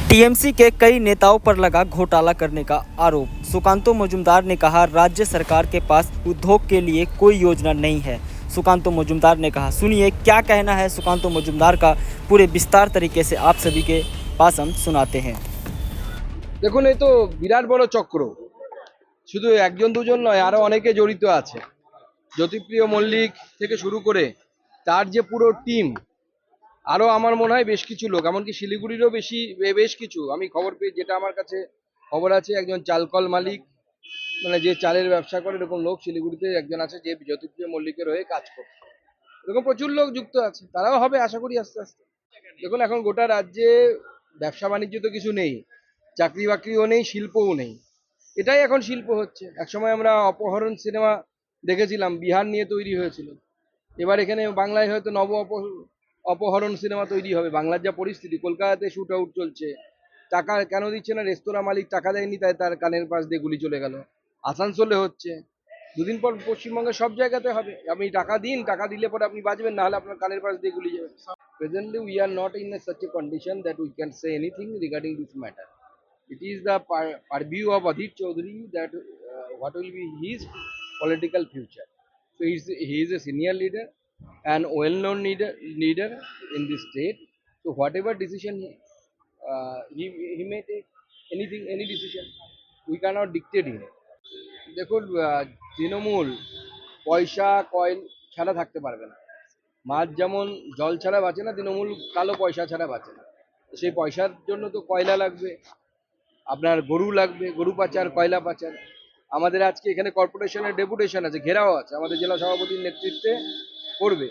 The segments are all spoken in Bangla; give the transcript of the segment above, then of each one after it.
टीएमसी के कई नेताओं पर लगा घोटाला करने का आरोप। सुकांतो मजूमदार ने कहा, राज्य सरकार के पास उद्योग के लिए कोई योजना नहीं है। सुकांतो मजूमदार ने कहा, सुनिए क्या कहना है सुकांतो मजूमदार का, पूरे विस्तार तरीके से आप सभी के पास हम सुनाते हैं। দেখুন এই তো বিরাট বড় চক্র, শুধু একজন দুজন নয়, আরো অনেকে জড়িত আছে। জ্যোতিপ্রিয় মল্লিক থেকে শুরু করে তার যে পুরো টিম, আরো আমার মনে হয় বেশ কিছু লোক, এমনকি শিলিগুড়িরও বেশ কিছু, আমি খবর পেয়ে যেটা আমার কাছে খবর আছে, একজন চালকল মালিক, মানে যে চালের ব্যবসা করে, এরকম লোক শিলিগুড়িতে একজন আছে যে জ্যোতিপ্রিয় মল্লিকের হয়ে কাজ করে। এরকম প্রচুর লোক যুক্ত আছে, তারাও হবে আশা করি আস্তে আস্তে। দেখুন এখন গোটা রাজ্যে ব্যবসা বাণিজ্য তো কিছু নেই, চাকরি বাকরিও নেই, শিল্পও নেই। এটাই এখন শিল্প হচ্ছে। একসময় আমরা অপহরণ সিনেমা দেখেছিলাম, বিহার নিয়ে তৈরি হয়েছিল। এবার এখানে বাংলায় হয়তো অপহরণ সিনেমা তৈরি হবে। বাংলার যা পরিস্থিতি, কলকাতাতে শুট আউট চলছে, টাকা কেন দিচ্ছে না? রেস্তোরাঁ মালিক টাকা দেয়নি, তাই তার কানের পাশ দিয়ে গুলি চলে গেল। আসানসোলে হচ্ছে, দুদিন পর পশ্চিমবঙ্গের সব জায়গাতে হবে। আপনি টাকা দিন, টাকা দিলে পরে আপনি বাঁচবেন, না হলে আপনার কানের পাশ দিয়ে গুলি যাবে। Presently, we are not in such a condition that we can say anything regarding this matter. It is the purview of Adit Chaudhary that what will be his political future. So he is a senior leader and well-known leader in this state. So whatever decision he may take, any decision, we cannot dictate him. দেখুন তৃণমূল পয়সা কয়েন ছাড়া থাকতে পারবে না। মাছ যেমন জল ছাড়া বাঁচে না, তৃণমূল কালো পয়সা ছাড়া বাঁচে না। সেই পয়সার জন্য তো কয়লা লাগবে, আপনার গরু লাগবে, গরু পাচার, কয়লা পাচার। আমাদের আজকে এখানে কর্পোরেশনের ডেপুটেশন আছে, ঘেরাও আছে, আমাদের জেলা সভাপতির নেতৃত্বে করবে।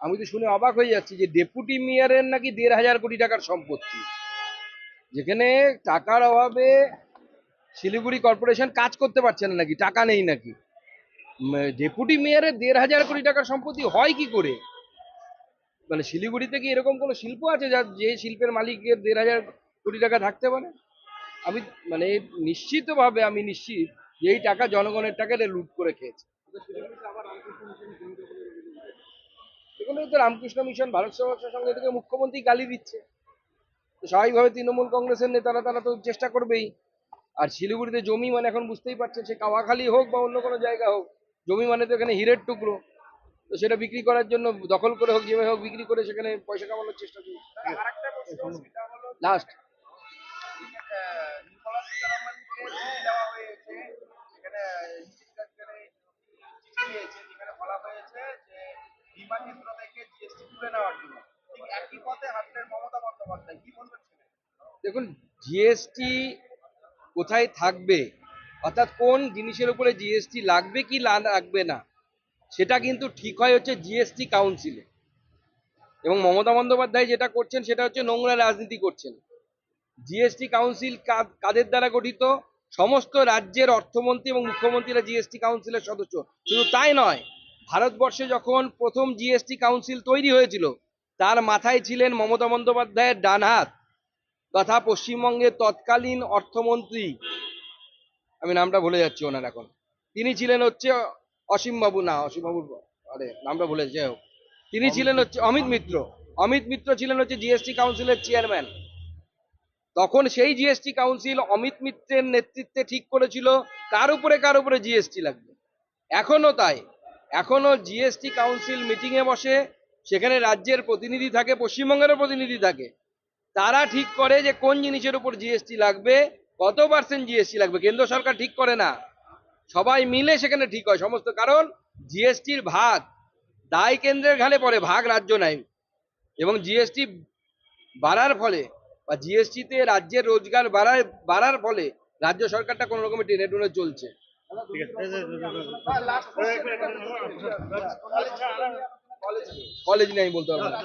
আমি তো শুনে অবাক হয়ে যাচ্ছি যে ডেপুটি মেয়রের নাকি 1,500 কোটি টাকার সম্পত্তি, যেখানে টাকার অভাবে শিলিগুড়ি কর্পোরেশন কাজ করতে পারছে না নাকি, টাকা নেই নাকি? ডেপুটি মেয়রের 1,500 কোটি টাকার সম্পত্তি হয় কি করে? মানে শিলিগুড়িতে কি এরকম কোনো শিল্প আছে যে শিল্পের মালিকের 1,500 কোটি টাকা থাকতে পারে? আমি মানে নিশ্চিতভাবে আমি নিশ্চিত যে এই টাকা জনগণের টাকা লুট করে খেয়েছে। এগুলো তো রামকৃষ্ণ মিশন, ভারত সেবাশ্রম সংঘ থেকে মুখ্যমন্ত্রী গালি দিচ্ছে, তো স্বাভাবিকভাবে তৃণমূল কংগ্রেসের নেতারা তারা তো চেষ্টা করবেই। আর শিলিগুড়িতে জমি মানে এখন বুঝতেই পারছেন, সে কাওয়াখালী হোক বা অন্য কোনো জায়গা হোক, জমি মানে তো এখানে হীরের টুকরো। তো সেটা বিক্রি করার জন্য দখল করে হোক, যেভাবে হোক বিক্রি করে সেখানে পয়সা কামানোর চেষ্টা করছে। লাস্ট দেখুন জিএসটি কোথায় থাকবে, অর্থাৎ কোন জিনিসের উপরে জিএসটি লাগবে কি লাগবে না, সেটা কিন্তু ঠিক হয় হচ্ছে জিএসটি কাউন্সিলে। এবং মমতা বন্দ্যোপাধ্যায় যেটা করছেন সেটা হচ্ছে নোংরা রাজনীতি করছেন। জিএসটি কাউন্সিল কাদের দ্বারা গঠিত? সমস্ত রাজ্যের অর্থমন্ত্রী এবং মুখ্যমন্ত্রীরা জিএসটি কাউন্সিলের সদস্য। শুধু তাই নয়, ভারতবর্ষে যখন প্রথম জিএসটি কাউন্সিল তৈরি হয়েছিল, তার মাথায় ছিলেন মমতা বন্দ্যোপাধ্যায়ের ডান হাত তথা পশ্চিমবঙ্গের তৎকালীন অর্থমন্ত্রী, আমি নামটা ভুলে যাচ্ছি ওনার এখন, তিনি ছিলেন হচ্ছে অসীমবাবু, না অসীমবাবুর আরে নামটা ভুলে যাই হোক, তিনি ছিলেন হচ্ছে অমিত মিত্র। অমিত মিত্র ছিলেন হচ্ছে জিএসটি কাউন্সিলের চেয়ারম্যান। তখন সেই জিএসটি কাউন্সিল অমিত মিত্রের নেতৃত্বে ঠিক করেছিল কার উপরে জিএসটি লাগবে। এখনো তাই, এখনো জিএসটি কাউন্সিল মিটিং এ বসে, সেখানে রাজ্যের প্রতিনিধি থাকে, পশ্চিমবঙ্গেরও প্রতিনিধি থাকে, তারা ঠিক করে যে কোন জিনিসের উপর জিএসটি লাগবে, কত % জিএসটি লাগবে। কেন্দ্র সরকার ঠিক করে না, সবাই মিলে সেখানে ঠিক হয় সমস্ত। কারণ জিএসটির ভাগ দায় কেন্দ্রের ঘাড়ে পড়ে, ভাগ রাজ্য নেয়। এবং জিএসটি বাড়ার ফলে বা জিএসটিতে রাজ্যের রোজগার বাড়ার ফলে রাজ্য সরকারটা কোনো রকমের টেনে টুনে চলছে। কলেজ নেই বলতে পারবো না।